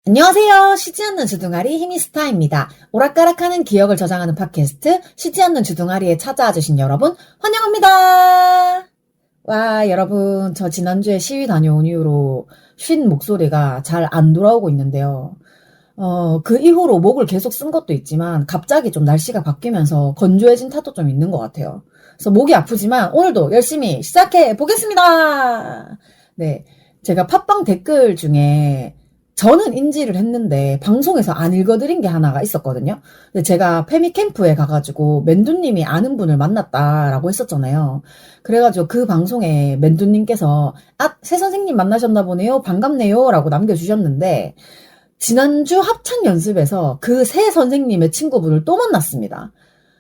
안녕하세요. 쉬지 않는 주둥아리 히미스타입니다. 오락가락하는 기억을 저장하는 팟캐스트 쉬지 않는 주둥아리에 찾아와 주신 여러분 환영합니다. 와, 여러분, 저 지난주에 시위 다녀온 이후로 쉰 목소리가 잘 안 돌아오고 있는데요. 그 이후로 목을 계속 쓴 것도 있지만 갑자기 좀 날씨가 바뀌면서 건조해진 탓도 좀 있는 것 같아요. 그래서 목이 아프지만 오늘도 열심히 시작해 보겠습니다. 네, 제가 팟빵 댓글 중에 저는 인지를 했는데 방송에서 안 읽어드린 게 하나가 있었거든요. 근데 제가 페미캠프에 가가지고 맨두님이 아는 분을 만났다라고 했었잖아요. 그래가지고 그 방송에 맨두님께서 새 선생님 만나셨나 보네요. 반갑네요. 라고 남겨주셨는데 지난주 합창 연습에서 그 새 선생님의 친구분을 또 만났습니다.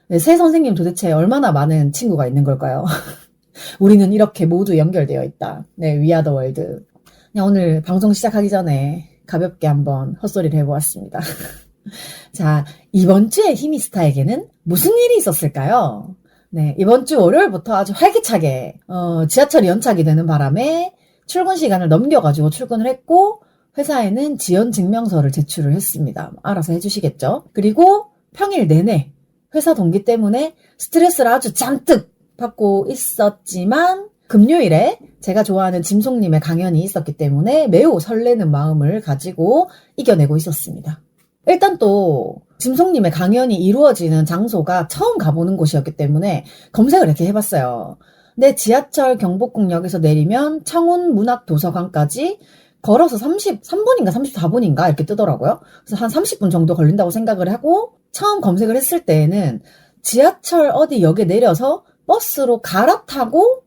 네, 새 선생님 도대체 얼마나 많은 친구가 있는 걸까요? 우리는 이렇게 모두 연결되어 있다. 네, We are the world. 그냥 오늘 방송 시작하기 전에 가볍게 한번 헛소리를 해보았습니다. 자, 이번 주에 히미스타에게는 무슨 일이 있었을까요? 네, 이번 주 월요일부터 아주 활기차게 지하철이 연착이 되는 바람에 출근 시간을 넘겨가지고 출근을 했고 회사에는 지연 증명서를 제출을 했습니다. 알아서 해주시겠죠? 그리고 평일 내내 회사 동기 때문에 스트레스를 아주 잔뜩 받고 있었지만 금요일에 제가 좋아하는 짐송님의 강연이 있었기 때문에 매우 설레는 마음을 가지고 이겨내고 있었습니다. 일단 또 짐송님의 강연이 이루어지는 장소가 처음 가보는 곳이었기 때문에 검색을 이렇게 해봤어요. 근데 지하철 경복궁역에서 내리면 청운문학도서관까지 걸어서 33분인가 34분인가 이렇게 뜨더라고요. 그래서 한 30분 정도 걸린다고 생각을 하고 처음 검색을 했을 때에는 지하철 어디 역에 내려서 버스로 갈아타고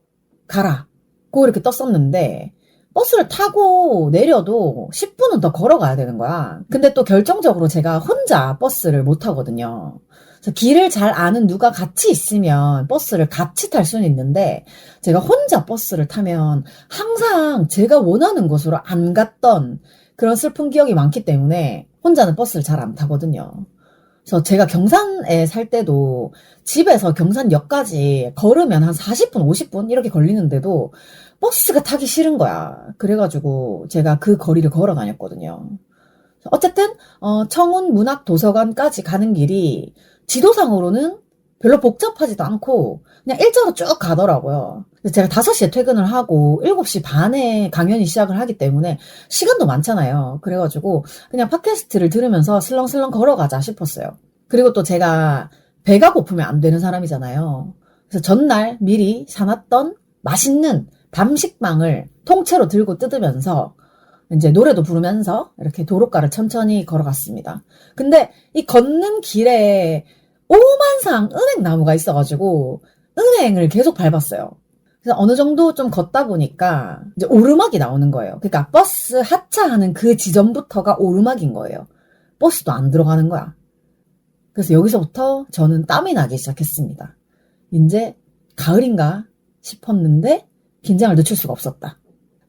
가라고 이렇게 떴었는데 버스를 타고 내려도 10분은 더 걸어가야 되는 거야. 근데 또 결정적으로 제가 혼자 버스를 못 타거든요. 그래서 길을 잘 아는 누가 같이 있으면 버스를 같이 탈 수는 있는데 제가 혼자 버스를 타면 항상 제가 원하는 곳으로 안 갔던 그런 슬픈 기억이 많기 때문에 혼자는 버스를 잘 안 타거든요. 그래서 제가 경산에 살 때도 집에서 경산역까지 걸으면 한 40분, 50분 이렇게 걸리는데도 버스가 타기 싫은 거야. 그래가지고 제가 그 거리를 걸어 다녔거든요. 어쨌든 청운문학도서관까지 가는 길이 지도상으로는 별로 복잡하지도 않고 그냥 일자로 쭉 가더라고요. 제가 5시에 퇴근을 하고 7시 반에 강연이 시작을 하기 때문에 시간도 많잖아요. 그래가지고 그냥 팟캐스트를 들으면서 슬렁슬렁 걸어가자 싶었어요. 그리고 또 제가 배가 고프면 안 되는 사람이잖아요. 그래서 전날 미리 사놨던 맛있는 밤식빵을 통째로 들고 뜯으면서 이제 노래도 부르면서 이렇게 도로가를 천천히 걸어갔습니다. 근데 이 걷는 길에 오만상 은행나무가 있어가지고 은행을 계속 밟았어요. 그래서 어느 정도 좀 걷다 보니까 이제 오르막이 나오는 거예요. 그러니까 버스 하차하는 그 지점부터가 오르막인 거예요. 버스도 안 들어가는 거야. 그래서 여기서부터 저는 땀이 나기 시작했습니다. 이제 가을인가 싶었는데 긴장을 늦출 수가 없었다.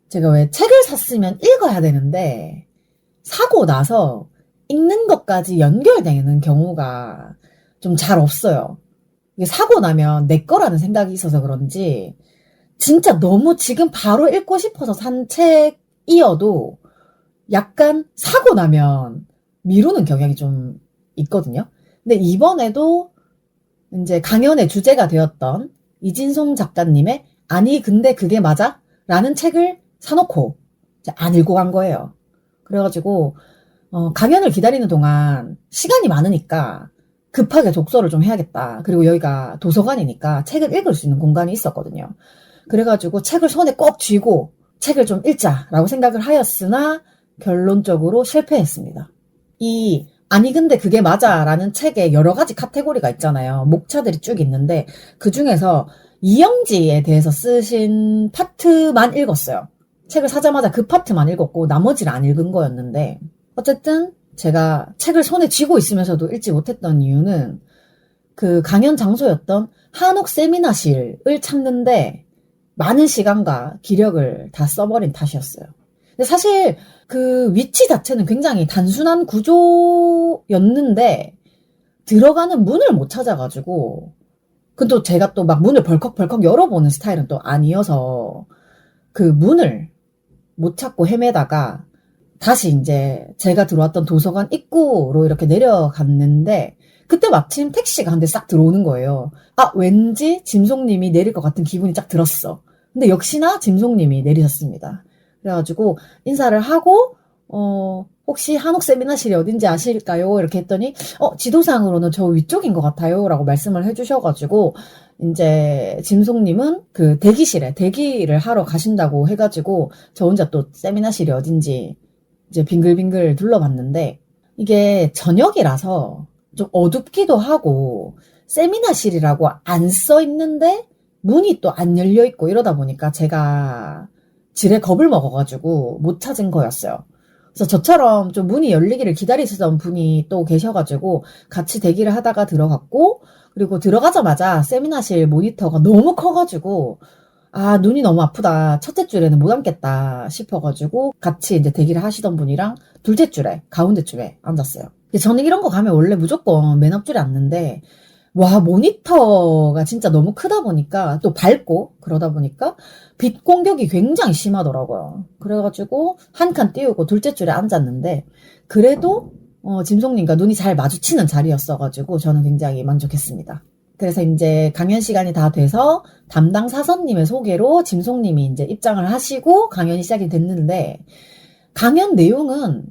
제가 왜 책을 샀으면 읽어야 되는데 사고 나서 읽는 것까지 연결되는 경우가 좀 잘 없어요. 이게 사고 나면 내 거라는 생각이 있어서 그런지 진짜 너무 지금 바로 읽고 싶어서 산 책이어도 약간 사고 나면 미루는 경향이 좀 있거든요. 근데 이번에도 이제 강연의 주제가 되었던 이진송 작가님의 아니 근데 그게 맞아? 라는 책을 사놓고 안 읽고 간 거예요. 그래가지고 강연을 기다리는 동안 시간이 많으니까 급하게 독서를 좀 해야겠다. 그리고 여기가 도서관이니까 책을 읽을 수 있는 공간이 있었거든요. 그래가지고 책을 손에 꼭 쥐고 책을 좀 읽자라고 생각을 하였으나 결론적으로 실패했습니다. 아니 근데 그게 맞아 라는 책에 여러 가지 카테고리가 있잖아요. 목차들이 쭉 있는데 그 중에서 이영지에 대해서 쓰신 파트만 읽었어요. 책을 사자마자 그 파트만 읽었고 나머지를 안 읽은 거였는데 어쨌든 제가 책을 손에 쥐고 있으면서도 읽지 못했던 이유는 그 강연 장소였던 한옥 세미나실을 찾는데 많은 시간과 기력을 다 써버린 탓이었어요. 근데 사실 그 위치 자체는 굉장히 단순한 구조였는데 들어가는 문을 못 찾아가지고 근데 제가 또 막 문을 벌컥벌컥 열어보는 스타일은 또 아니어서 그 문을 못 찾고 헤매다가 다시 이제 제가 들어왔던 도서관 입구로 이렇게 내려갔는데 그때 마침 택시가 한 대 싹 들어오는 거예요. 아, 왠지 짐송님이 내릴 것 같은 기분이 쫙 들었어. 근데 역시나 짐송님이 내리셨습니다. 그래가지고 인사를 하고 혹시 한옥 세미나실이 어딘지 아실까요? 이렇게 했더니 지도상으로는 저 위쪽인 것 같아요 라고 말씀을 해주셔가지고 이제 짐송님은 그 대기실에 대기를 하러 가신다고 해가지고 저 혼자 또 세미나실이 어딘지 이제 빙글빙글 둘러봤는데 이게 저녁이라서 좀 어둡기도 하고 세미나실이라고 안 써있는데 문이 또 안 열려있고 이러다 보니까 제가 지레 겁을 먹어가지고 못 찾은 거였어요. 그래서 저처럼 좀 문이 열리기를 기다리시던 분이 또 계셔가지고 같이 대기를 하다가 들어갔고 그리고 들어가자마자 세미나실 모니터가 너무 커가지고 아, 눈이 너무 아프다. 첫째 줄에는 못 앉겠다 싶어가지고 같이 이제 대기를 하시던 분이랑 둘째 줄에, 가운데 줄에 앉았어요. 근데 저는 이런 거 가면 원래 무조건 맨 앞줄에 앉는데 와, 모니터가 진짜 너무 크다 보니까 또 밝고 그러다 보니까 빛 공격이 굉장히 심하더라고요. 그래가지고 한 칸 띄우고 둘째 줄에 앉았는데 그래도 짐송님과 눈이 잘 마주치는 자리였어가지고 저는 굉장히 만족했습니다. 그래서 이제 강연 시간이 다 돼서 담당 사선님의 소개로 짐송님이 이제 입장을 하시고 강연이 시작이 됐는데 강연 내용은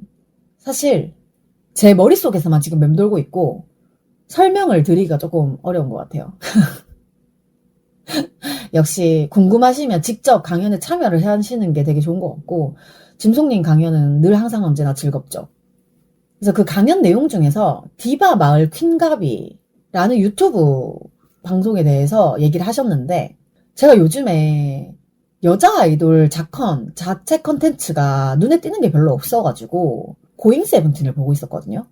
사실 제 머릿속에서만 지금 맴돌고 있고 설명을 드리기가 조금 어려운 것 같아요. 역시 궁금하시면 직접 강연에 참여를 하시는 게 되게 좋은 것 같고 짐송님 강연은 늘 항상 언제나 즐겁죠. 그래서 그 강연 내용 중에서 디바 마을 퀸가비라는 유튜브 방송에 대해서 얘기를 하셨는데 제가 요즘에 여자 아이돌 자체 컨텐츠가 눈에 띄는 게 별로 없어가지고 고잉 세븐틴을 보고 있었거든요.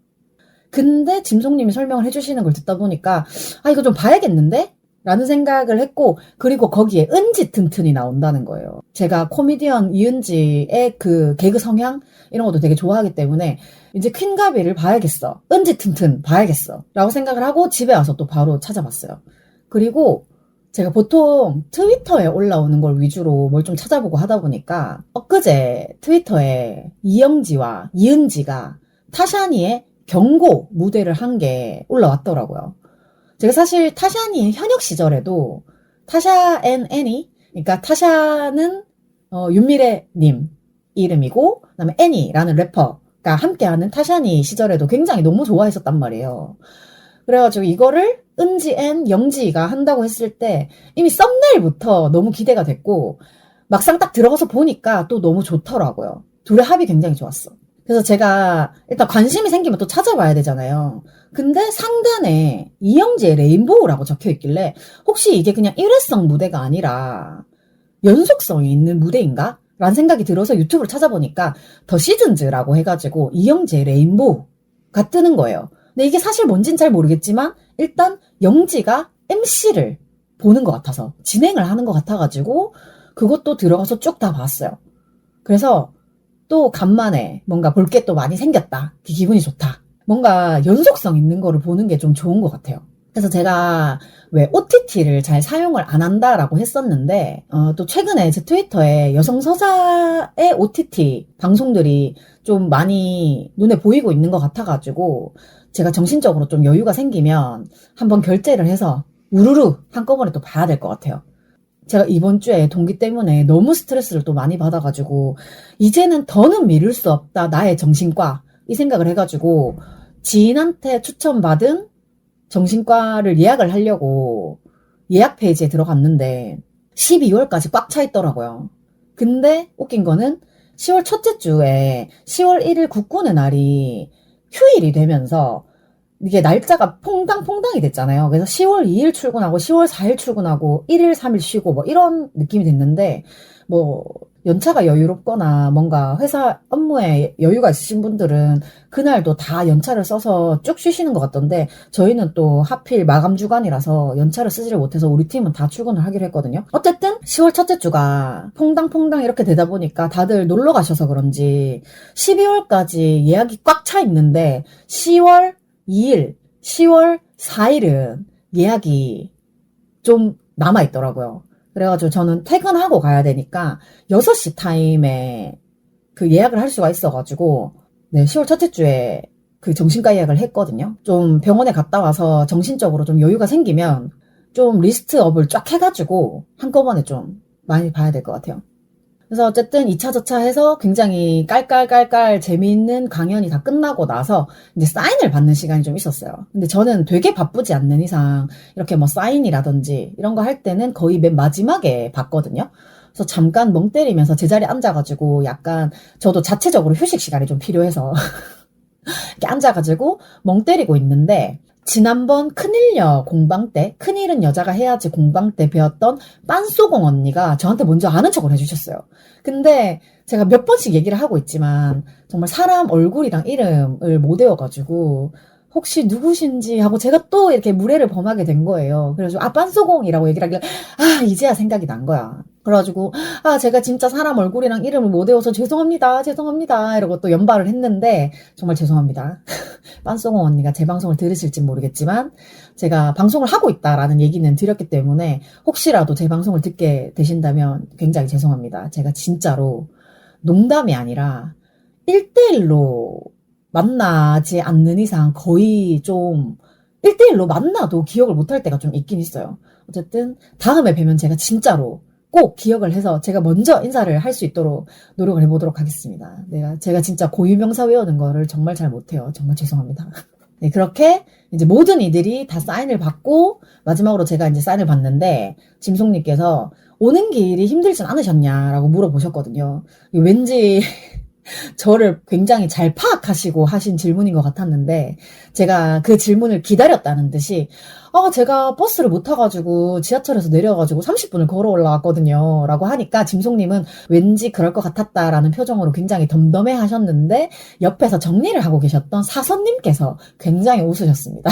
근데 짐송님이 설명을 해주시는 걸 듣다 보니까 아 이거 좀 봐야겠는데? 라는 생각을 했고 그리고 거기에 은지 튼튼이 나온다는 거예요. 제가 코미디언 이은지의 그 개그 성향 이런 것도 되게 좋아하기 때문에 이제 퀸가비를 봐야겠어. 은지 튼튼 봐야겠어. 라고 생각을 하고 집에 와서 또 바로 찾아봤어요. 그리고 제가 보통 트위터에 올라오는 걸 위주로 뭘 좀 찾아보고 하다 보니까 엊그제 트위터에 이영지와 이은지가 타샤니의 경고 무대를 한 게 올라왔더라고요. 제가 사실 타샤니의 현역 시절에도 타샤 앤 애니, 그러니까 타샤는 윤미래님 이름이고 그다음에 애니라는 래퍼가 함께하는 타샤니 시절에도 굉장히 너무 좋아했었단 말이에요. 그래가지고 이거를 은지 앤 영지가 한다고 했을 때 이미 썸네일부터 너무 기대가 됐고 막상 딱 들어가서 보니까 또 너무 좋더라고요. 둘의 합이 굉장히 좋았어. 그래서 제가 일단 관심이 생기면 또 찾아봐야 되잖아요. 근데 상단에 이영지의 레인보우라고 적혀 있길래 혹시 이게 그냥 일회성 무대가 아니라 연속성이 있는 무대인가? 라는 생각이 들어서 유튜브를 찾아보니까 더 시즌즈라고 해가지고 이영지의 레인보우가 뜨는 거예요. 근데 이게 사실 뭔진 잘 모르겠지만 일단 영지가 MC를 보는 것 같아서 진행을 하는 것 같아가지고 그것도 들어가서 쭉 다 봤어요. 그래서 또 간만에 뭔가 볼 게 또 많이 생겼다. 기분이 좋다. 뭔가 연속성 있는 거를 보는 게 좀 좋은 것 같아요. 그래서 제가 왜 OTT를 잘 사용을 안 한다라고 했었는데 또 최근에 제 트위터에 여성 서사의 OTT 방송들이 좀 많이 눈에 보이고 있는 것 같아가지고 제가 정신적으로 좀 여유가 생기면 한번 결제를 해서 우르르 한꺼번에 또 봐야 될 것 같아요. 제가 이번 주에 동기 때문에 너무 스트레스를 또 많이 받아가지고 이제는 더는 미룰 수 없다 나의 정신과 이 생각을 해가지고 지인한테 추천받은 정신과를 예약을 하려고 예약 페이지에 들어갔는데 12월까지 꽉 차 있더라고요. 근데 웃긴 거는 10월 첫째 주에 10월 1일 국군의 날이 휴일이 되면서 이게 날짜가 퐁당퐁당이 됐잖아요. 그래서 10월 2일 출근하고 10월 4일 출근하고 1일 3일 쉬고 뭐 이런 느낌이 됐는데 뭐 연차가 여유롭거나 뭔가 회사 업무에 여유가 있으신 분들은 그날도 다 연차를 써서 쭉 쉬시는 것 같던데 저희는 또 하필 마감 주간이라서 연차를 쓰지를 못해서 우리 팀은 다 출근을 하기로 했거든요. 어쨌든 10월 첫째 주가 퐁당퐁당 이렇게 되다 보니까 다들 놀러 가셔서 그런지 12월까지 예약이 꽉 차 있는데 10월 2일, 10월 4일은 예약이 좀 남아있더라고요. 그래가지고 저는 퇴근하고 가야 되니까 6시 타임에 그 예약을 할 수가 있어가지고, 네, 10월 첫째 주에 그 정신과 예약을 했거든요. 좀 병원에 갔다 와서 정신적으로 좀 여유가 생기면 좀 리스트업을 쫙 해가지고 한꺼번에 좀 많이 봐야 될 것 같아요. 그래서 어쨌든 2차 저차 해서 굉장히 깔깔깔깔 재미있는 강연이 다 끝나고 나서 이제 사인을 받는 시간이 좀 있었어요. 근데 저는 되게 바쁘지 않는 이상 이렇게 뭐 사인이라든지 이런 거 할 때는 거의 맨 마지막에 받거든요. 그래서 잠깐 멍 때리면서 제자리에 앉아가지고 약간 저도 자체적으로 휴식 시간이 좀 필요해서 이렇게 앉아가지고 멍 때리고 있는데 지난번 큰일녀 공방 때, 큰일은 여자가 해야지 공방 때 배웠던 빤소공 언니가 저한테 먼저 아는 척을 해주셨어요. 근데 제가 몇 번씩 얘기를 하고 있지만 정말 사람 얼굴이랑 이름을 못 외워가지고 혹시 누구신지 하고 제가 또 이렇게 무례를 범하게 된 거예요. 그래가지고 빤소공이라고 얘기를 하길래 이제야 생각이 난 거야. 그래가지고 제가 진짜 사람 얼굴이랑 이름을 못 외워서 죄송합니다 이러고 또 연발을 했는데 정말 죄송합니다. 빤소공 언니가 제 방송을 들으실지 모르겠지만 제가 방송을 하고 있다라는 얘기는 드렸기 때문에 혹시라도 제 방송을 듣게 되신다면 굉장히 죄송합니다. 제가 진짜로 농담이 아니라 1대1로 만나지 않는 이상 거의 좀 1대1로 만나도 기억을 못할 때가 좀 있긴 있어요. 어쨌든 다음에 뵈면 제가 진짜로 꼭 기억을 해서 제가 먼저 인사를 할 수 있도록 노력을 해보도록 하겠습니다. 제가 진짜 고유명사 외우는 거를 정말 잘 못해요. 정말 죄송합니다. 네, 그렇게 이제 모든 이들이 다 사인을 받고 마지막으로 제가 이제 사인을 받는데 짐송님께서 오는 길이 힘들진 않으셨냐라고 물어보셨거든요. 왠지 저를 굉장히 잘 파악하시고 하신 질문인 것 같았는데 제가 그 질문을 기다렸다는 듯이 제가 버스를 못 타가지고 지하철에서 내려가지고 30분을 걸어 올라왔거든요 라고 하니까 짐송님은 왠지 그럴 것 같았다라는 표정으로 굉장히 덤덤해 하셨는데 옆에서 정리를 하고 계셨던 사선님께서 굉장히 웃으셨습니다.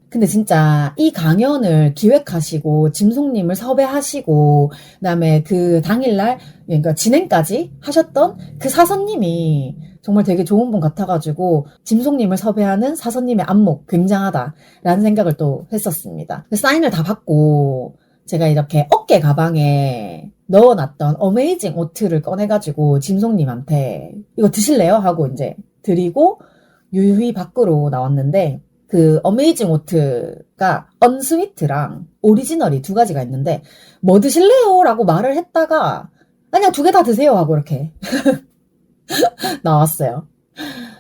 근데 진짜 이 강연을 기획하시고 짐송님을 섭외하시고 그다음에 그 당일날 그러니까 진행까지 하셨던 그 사선님이 정말 되게 좋은 분 같아가지고 짐송님을 섭외하는 사선님의 안목 굉장하다라는 생각을 또 했었습니다. 사인을 다 받고 제가 이렇게 어깨 가방에 넣어놨던 어메이징 오트를 꺼내가지고 짐송님한테 이거 드실래요? 하고 이제 드리고 유유히 밖으로 나왔는데 그 어메이징 오트가 언스위트랑 오리지널이 두 가지가 있는데 뭐 드실래요? 라고 말을 했다가 그냥 두 개 다 드세요 하고 이렇게 나왔어요.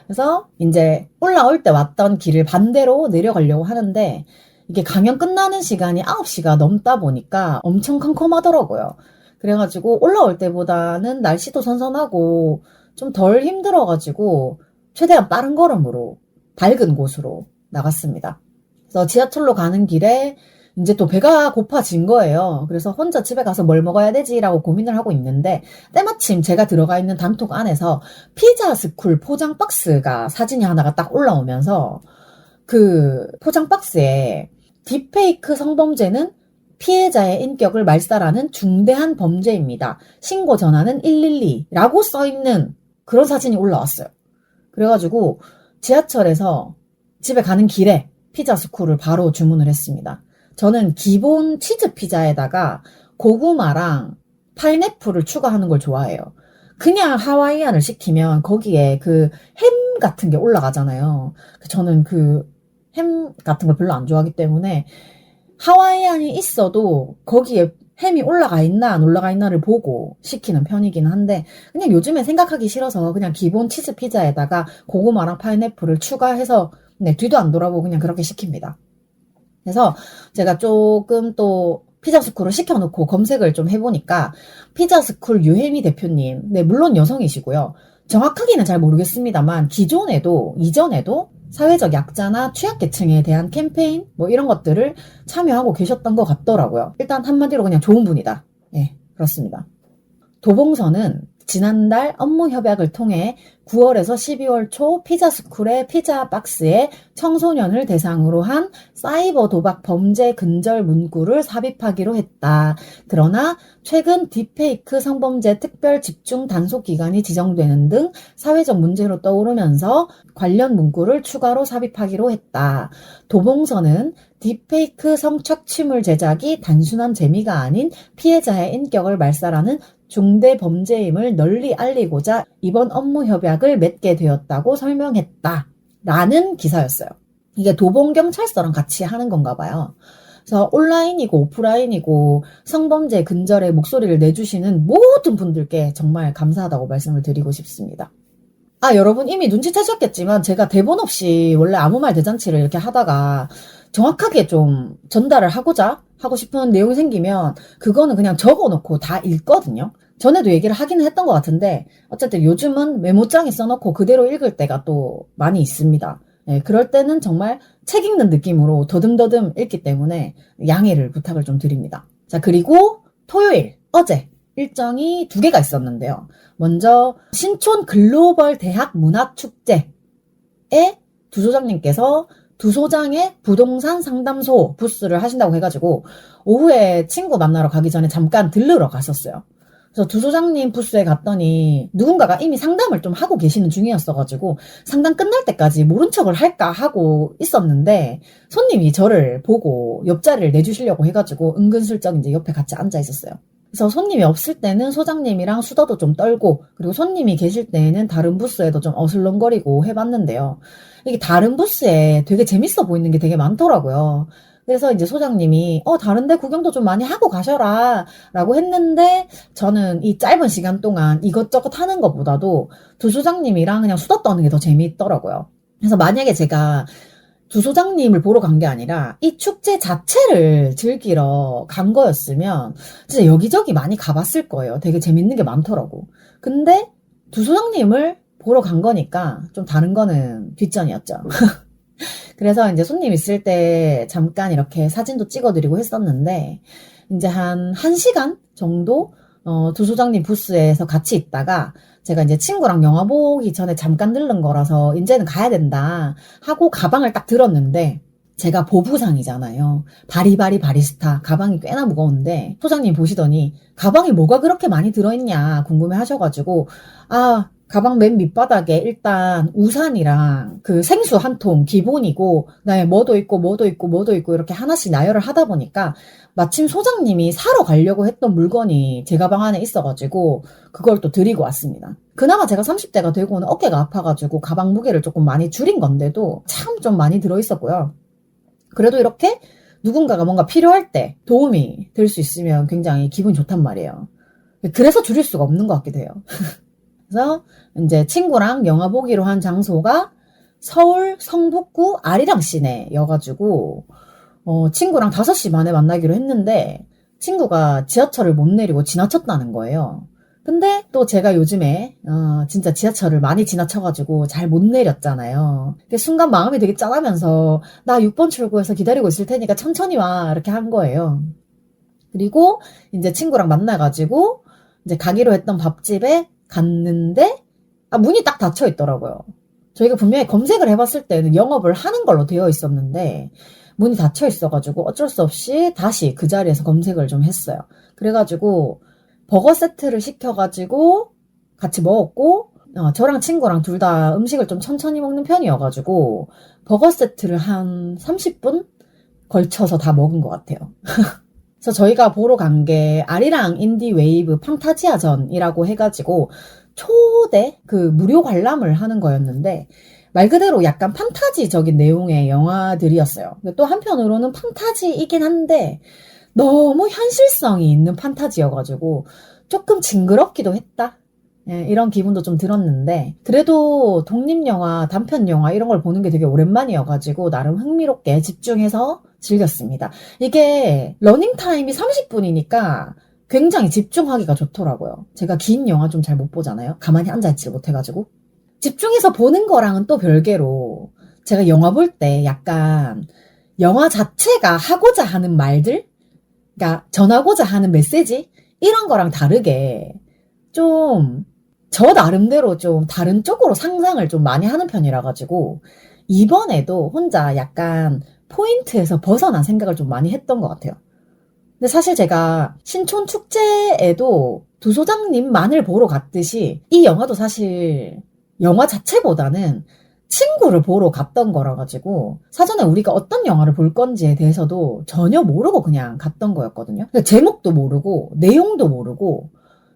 그래서 이제 올라올 때 왔던 길을 반대로 내려가려고 하는데 이게 강연 끝나는 시간이 9시가 넘다 보니까 엄청 컴컴하더라고요. 그래가지고 올라올 때보다는 날씨도 선선하고 좀 덜 힘들어가지고 최대한 빠른 걸음으로 밝은 곳으로 나갔습니다. 그래서 지하철로 가는 길에 이제 또 배가 고파진 거예요. 그래서 혼자 집에 가서 뭘 먹어야 되지라고 고민을 하고 있는데 때마침 제가 들어가 있는 단톡 안에서 피자 스쿨 포장 박스가 사진이 하나가 딱 올라오면서 그 포장 박스에 딥페이크 성범죄는 피해자의 인격을 말살하는 중대한 범죄입니다. 신고 전화는 112라고 써있는 그런 사진이 올라왔어요. 그래가지고 지하철에서 집에 가는 길에 피자 스쿨을 바로 주문을 했습니다. 저는 기본 치즈 피자에다가 고구마랑 파인애플을 추가하는 걸 좋아해요. 그냥 하와이안을 시키면 거기에 그 햄 같은 게 올라가잖아요. 저는 그 햄 같은 걸 별로 안 좋아하기 때문에 하와이안이 있어도 거기에 햄이 올라가 있나 안 올라가 있나를 보고 시키는 편이긴 한데 그냥 요즘에 생각하기 싫어서 그냥 기본 치즈 피자에다가 고구마랑 파인애플을 추가해서 뒤도 안 돌아보고 그냥 그렇게 시킵니다. 그래서 제가 조금 또 피자스쿨을 시켜놓고 검색을 좀 해보니까 피자스쿨 유혜미 대표님, 물론 여성이시고요. 정확하게는 잘 모르겠습니다만 기존에도 이전에도 사회적 약자나 취약계층에 대한 캠페인 이런 것들을 참여하고 계셨던 것 같더라고요. 일단 한마디로 그냥 좋은 분이다. 그렇습니다. 도봉선은 지난달 업무 협약을 통해 9월에서 12월 초 피자스쿨의 피자 박스에 청소년을 대상으로 한 사이버 도박 범죄 근절 문구를 삽입하기로 했다. 그러나 최근 딥페이크 성범죄 특별 집중 단속 기간이 지정되는 등 사회적 문제로 떠오르면서 관련 문구를 추가로 삽입하기로 했다. 도봉선은 딥페이크 성착취물 제작이 단순한 재미가 아닌 피해자의 인격을 말살하는 중대 범죄임을 널리 알리고자 이번 업무 협약을 맺게 되었다고 설명했다. 라는 기사였어요. 이게 도봉경찰서랑 같이 하는 건가 봐요. 그래서 온라인이고 오프라인이고 성범죄 근절에 목소리를 내주시는 모든 분들께 정말 감사하다고 말씀을 드리고 싶습니다. 여러분 이미 눈치채셨겠지만 제가 대본 없이 원래 아무 말 대잔치를 이렇게 하다가 정확하게 좀 전달을 하고자 하고 싶은 내용이 생기면 그거는 그냥 적어놓고 다 읽거든요. 전에도 얘기를 하기는 했던 것 같은데 어쨌든 요즘은 메모장에 써놓고 그대로 읽을 때가 또 많이 있습니다. 네, 그럴 때는 정말 책 읽는 느낌으로 더듬더듬 읽기 때문에 양해를 부탁을 좀 드립니다. 자, 그리고 토요일, 어제 일정이 2개가 있었는데요. 먼저 신촌 글로벌 대학 문화축제에 두 소장님께서 두 소장의 부동산 상담소 부스를 하신다고 해가지고 오후에 친구 만나러 가기 전에 잠깐 들르러 갔었어요. 그래서 두 소장님 부스에 갔더니 누군가가 이미 상담을 좀 하고 계시는 중이었어가지고 상담 끝날 때까지 모른 척을 할까 하고 있었는데 손님이 저를 보고 옆자리를 내주시려고 해가지고 은근슬쩍 이제 옆에 같이 앉아 있었어요. 그래서 손님이 없을 때는 소장님이랑 수다도 좀 떨고 그리고 손님이 계실 때는 다른 부스에도 좀 어슬렁거리고 해봤는데요. 이게 다른 부스에 되게 재밌어 보이는 게 되게 많더라고요. 그래서 이제 소장님이 다른데 구경도 좀 많이 하고 가셔라 라고 했는데 저는 이 짧은 시간 동안 이것저것 하는 것보다도 두 소장님이랑 그냥 수다 떠는 게 더 재미있더라고요. 그래서 만약에 제가 두 소장님을 보러 간 게 아니라 이 축제 자체를 즐기러 간 거였으면 진짜 여기저기 많이 가봤을 거예요. 되게 재밌는 게 많더라고. 근데 두 소장님을 보러 간 거니까 좀 다른 거는 뒷전이었죠. 그래서 이제 손님 있을 때 잠깐 이렇게 사진도 찍어드리고 했었는데 이제 한 1시간 정도 두 소장님 부스에서 같이 있다가 제가 이제 친구랑 영화 보기 전에 잠깐 들른 거라서 이제는 가야 된다 하고 가방을 딱 들었는데 제가 보부상이잖아요. 바리바리 바리스타 가방이 꽤나 무거운데 소장님 보시더니 가방에 뭐가 그렇게 많이 들어있냐 궁금해 하셔가지고 가방 맨 밑바닥에 일단 우산이랑 그 생수 한 통 기본이고 그다음에 뭐도 있고 이렇게 하나씩 나열을 하다 보니까 마침 소장님이 사러 가려고 했던 물건이 제 가방 안에 있어가지고 그걸 또 드리고 왔습니다. 그나마 제가 30대가 되고는 어깨가 아파가지고 가방 무게를 조금 많이 줄인 건데도 참 좀 많이 들어있었고요. 그래도 이렇게 누군가가 뭔가 필요할 때 도움이 될 수 있으면 굉장히 기분이 좋단 말이에요. 그래서 줄일 수가 없는 것 같기도 해요. 그래서 이제 친구랑 영화 보기로 한 장소가 서울 성북구 아리랑 시내여가지고 친구랑 5시 반에 만나기로 했는데 친구가 지하철을 못 내리고 지나쳤다는 거예요. 근데 또 제가 요즘에 진짜 지하철을 많이 지나쳐가지고 잘 못 내렸잖아요. 순간 마음이 되게 짠하면서 나 6번 출구에서 기다리고 있을 테니까 천천히 와 이렇게 한 거예요. 그리고 이제 친구랑 만나가지고 이제 가기로 했던 밥집에 갔는데 문이 딱 닫혀 있더라고요. 저희가 분명히 검색을 해봤을 때는 영업을 하는 걸로 되어 있었는데 문이 닫혀 있어가지고 어쩔 수 없이 다시 그 자리에서 검색을 좀 했어요. 그래가지고 버거 세트를 시켜가지고 같이 먹었고 저랑 친구랑 둘 다 음식을 좀 천천히 먹는 편이어가지고 버거 세트를 한 30분 걸쳐서 다 먹은 것 같아요. 그래서 저희가 보러 간 게 아리랑 인디 웨이브 판타지아전이라고 해가지고 초대 무료 관람을 하는 거였는데 말 그대로 약간 판타지적인 내용의 영화들이었어요. 또 한편으로는 판타지이긴 한데 너무 현실성이 있는 판타지여가지고 조금 징그럽기도 했다. 이런 기분도 좀 들었는데 그래도 독립영화, 단편영화 이런 걸 보는 게 되게 오랜만이어가지고 나름 흥미롭게 집중해서 즐겼습니다. 이게 러닝타임이 30분이니까 굉장히 집중하기가 좋더라고요. 제가 긴 영화 좀 잘 못 보잖아요. 가만히 앉아있지 못해가지고. 집중해서 보는 거랑은 또 별개로 제가 영화 볼 때 약간 영화 자체가 하고자 하는 말들? 그러니까 전하고자 하는 메시지? 이런 거랑 다르게 좀 저 나름대로 좀 다른 쪽으로 상상을 좀 많이 하는 편이라 가지고 이번에도 혼자 약간 포인트에서 벗어난 생각을 좀 많이 했던 것 같아요. 근데 사실 제가 신촌 축제에도 두 소장님만을 보러 갔듯이 이 영화도 사실 영화 자체보다는 친구를 보러 갔던 거라 가지고 사전에 우리가 어떤 영화를 볼 건지에 대해서도 전혀 모르고 그냥 갔던 거였거든요. 제목도 모르고 내용도 모르고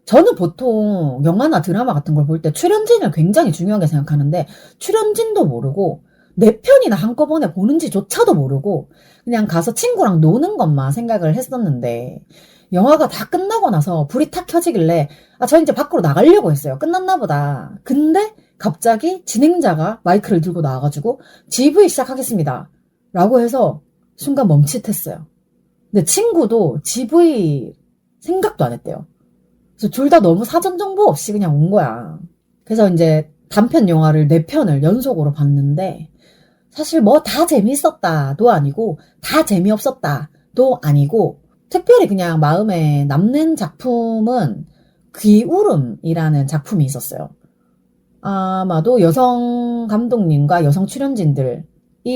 저는 보통 영화나 드라마 같은 걸 볼 때 출연진을 굉장히 중요하게 생각하는데 출연진도 모르고 몇 편이나 한꺼번에 보는지조차도 모르고 그냥 가서 친구랑 노는 것만 생각을 했었는데 영화가 다 끝나고 나서 불이 탁 켜지길래 저 이제 밖으로 나가려고 했어요. 끝났나 보다. 근데 갑자기 진행자가 마이크를 들고 나와가지고 GV 시작하겠습니다. 라고 해서 순간 멈칫했어요. 근데 친구도 GV 생각도 안 했대요. 그래서 둘 다 너무 사전 정보 없이 그냥 온 거야. 그래서 이제 단편 영화를 4편을 연속으로 봤는데 사실 뭐 다 재미있었다도 아니고 다 재미없었다도 아니고 특별히 그냥 마음에 남는 작품은 귀울음이라는 작품이 있었어요. 아마도 여성 감독님과 여성 출연진들이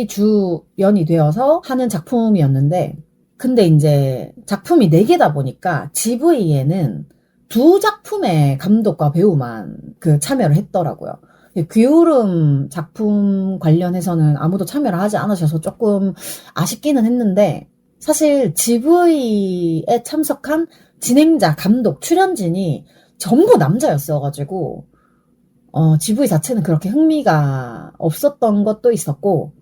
주연이 되어서 하는 작품이었는데 근데 이제 작품이 4개다 보니까 GV에는 2작품의 감독과 배우만 참여를 했더라고요. 귀울음 작품 관련해서는 아무도 참여를 하지 않으셔서 조금 아쉽기는 했는데 사실 GV에 참석한 진행자, 감독, 출연진이 전부 남자였어가지고 GV 자체는 그렇게 흥미가 없었던 것도 있었고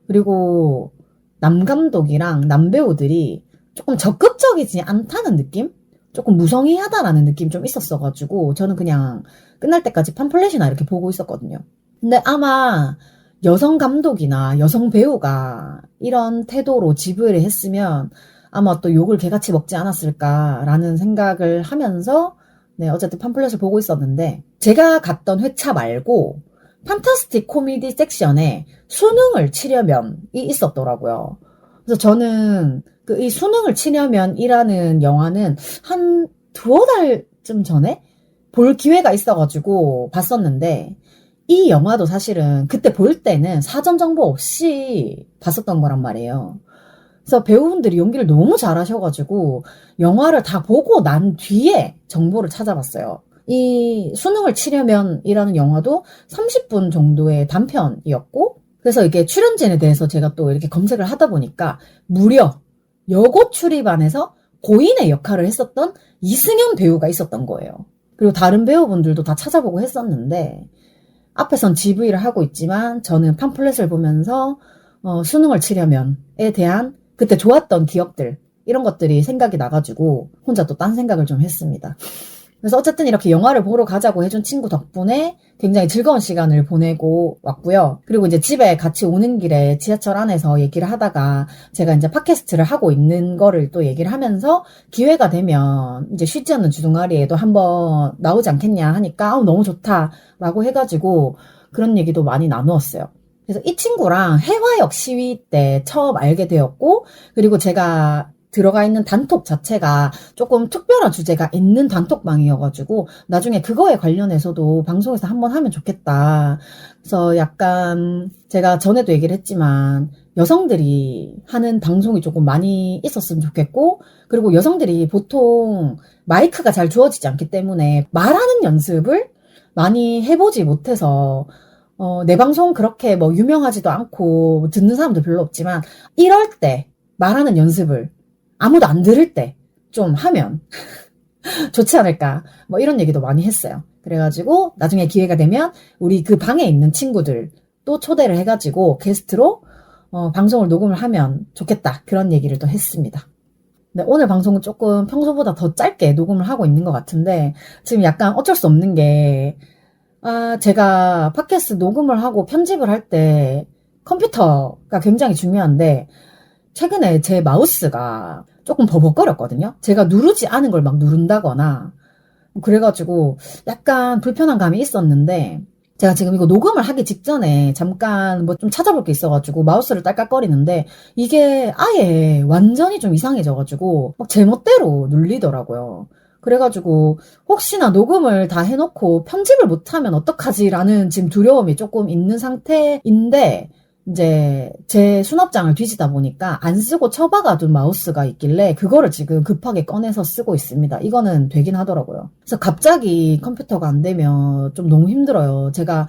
그리고 남감독이랑 남배우들이 조금 적극적이지 않다는 느낌? 조금 무성의하다라는 느낌 좀 있었어가지고 저는 그냥 끝날 때까지 팜플렛이나 이렇게 보고 있었거든요. 근데 아마 여성 감독이나 여성 배우가 이런 태도로 GV를 했으면 아마 또 욕을 개같이 먹지 않았을까라는 생각을 하면서 네, 어쨌든 팜플렛을 보고 있었는데 제가 갔던 회차 말고 판타스틱 코미디 섹션에 수능을 치려면이 있었더라고요. 그래서 저는 이 수능을 치려면이라는 영화는 한 2달쯤 전에 볼 기회가 있어가지고 봤었는데 이 영화도 사실은 그때 볼 때는 사전 정보 없이 봤었던 거란 말이에요. 그래서 배우분들이 연기를 너무 잘하셔가지고 영화를 다 보고 난 뒤에 정보를 찾아봤어요. 이 수능을 치려면이라는 영화도 30분 정도의 단편이었고 그래서 이게 출연진에 대해서 제가 또 이렇게 검색을 하다 보니까 무려 여고 출입반에서 고인의 역할을 했었던 이승현 배우가 있었던 거예요. 그리고 다른 배우분들도 다 찾아보고 했었는데 앞에선 GV를 하고 있지만 저는 팜플렛을 보면서 수능을 치려면에 대한 그때 좋았던 기억들 이런 것들이 생각이 나가지고 혼자 또 딴 생각을 좀 했습니다. 그래서 어쨌든 이렇게 영화를 보러 가자고 해준 친구 덕분에 굉장히 즐거운 시간을 보내고 왔고요. 그리고 이제 집에 같이 오는 길에 지하철 안에서 얘기를 하다가 제가 이제 팟캐스트를 하고 있는 거를 또 얘기를 하면서 기회가 되면 이제 쉬지 않는 주둥아리에도 한번 나오지 않겠냐 하니까 너무 좋다라고 해가지고 그런 얘기도 많이 나누었어요. 그래서 이 친구랑 해화역 시위 때 처음 알게 되었고 그리고 제가 들어가 있는 단톡 자체가 조금 특별한 주제가 있는 단톡방이어가지고 나중에 그거에 관련해서도 방송에서 한번 하면 좋겠다. 그래서 약간 제가 전에도 얘기를 했지만 여성들이 하는 방송이 조금 많이 있었으면 좋겠고 그리고 여성들이 보통 마이크가 잘 주어지지 않기 때문에 말하는 연습을 많이 해보지 못해서 내 방송 그렇게 뭐 유명하지도 않고 듣는 사람도 별로 없지만 이럴 때 말하는 연습을 아무도 안 들을 때 좀 하면 좋지 않을까 뭐 이런 얘기도 많이 했어요. 그래가지고 나중에 기회가 되면 우리 그 방에 있는 친구들 또 초대를 해가지고 게스트로 방송을 녹음을 하면 좋겠다 그런 얘기를 또 했습니다. 근데 오늘 방송은 조금 평소보다 더 짧게 녹음을 하고 있는 것 같은데 지금 약간 어쩔 수 없는 게 제가 팟캐스트 녹음을 하고 편집을 할 때 컴퓨터가 굉장히 중요한데 최근에 제 마우스가 조금 버벅거렸거든요. 제가 누르지 않은 걸 막 누른다거나 그래가지고 약간 불편한 감이 있었는데 제가 지금 이거 녹음을 하기 직전에 잠깐 뭐 좀 찾아볼 게 있어가지고 마우스를 딸깍거리는데 이게 아예 완전히 좀 이상해져가지고 막 제멋대로 눌리더라고요. 그래가지고 혹시나 녹음을 다 해놓고 편집을 못하면 어떡하지라는 지금 두려움이 조금 있는 상태인데 이제 제 수납장을 뒤지다 보니까 안 쓰고 처박아둔 마우스가 있길래 그거를 지금 급하게 꺼내서 쓰고 있습니다. 이거는 되긴 하더라고요. 그래서 갑자기 컴퓨터가 안 되면 좀 너무 힘들어요. 제가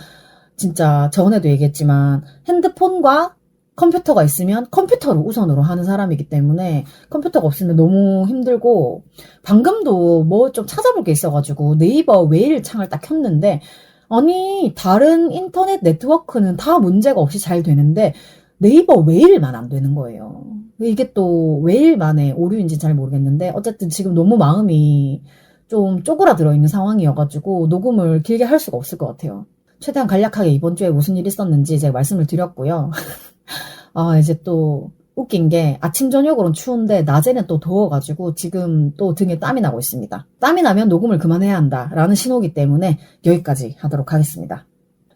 진짜 전에도 얘기했지만 핸드폰과 컴퓨터가 있으면 컴퓨터를 우선으로 하는 사람이기 때문에 컴퓨터가 없으면 너무 힘들고, 방금도 뭐 좀 찾아볼 게 있어가지고 네이버 메일 창을 딱 켰는데, 아니 다른 인터넷 네트워크는 다 문제가 없이 잘 되는데 네이버 메일만 안 되는 거예요. 이게 또 메일만의 오류인지 잘 모르겠는데, 어쨌든 지금 너무 마음이 좀 쪼그라들어 있는 상황이어가지고 녹음을 길게 할 수가 없을 것 같아요. 최대한 간략하게 이번 주에 무슨 일이 있었는지 제가 말씀을 드렸고요. 이제 또 웃긴 게 아침 저녁으로는 추운데 낮에는 또 더워가지고 지금 또 등에 땀이 나고 있습니다. 땀이 나면 녹음을 그만해야 한다라는 신호기 때문에 여기까지 하도록 하겠습니다.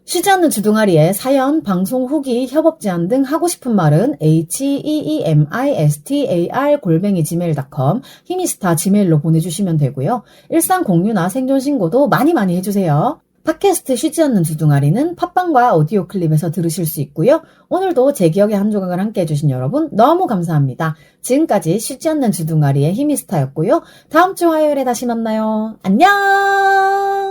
쉬지 않는 주둥아리에 사연, 방송 후기, 협업 제안 등 하고 싶은 말은 heemistar@gmail.com 히미스타 지메일로 보내주시면 되고요. 일상 공유나 생존 신고도 많이 해주세요. 팟캐스트 쉬지 않는 주둥아리는 팟빵과 오디오 클립에서 들으실 수 있고요. 오늘도 제 기억의 한 조각을 함께 해주신 여러분 너무 감사합니다. 지금까지 쉬지 않는 주둥아리의 히미스타였고요. 다음 주 화요일에 다시 만나요. 안녕!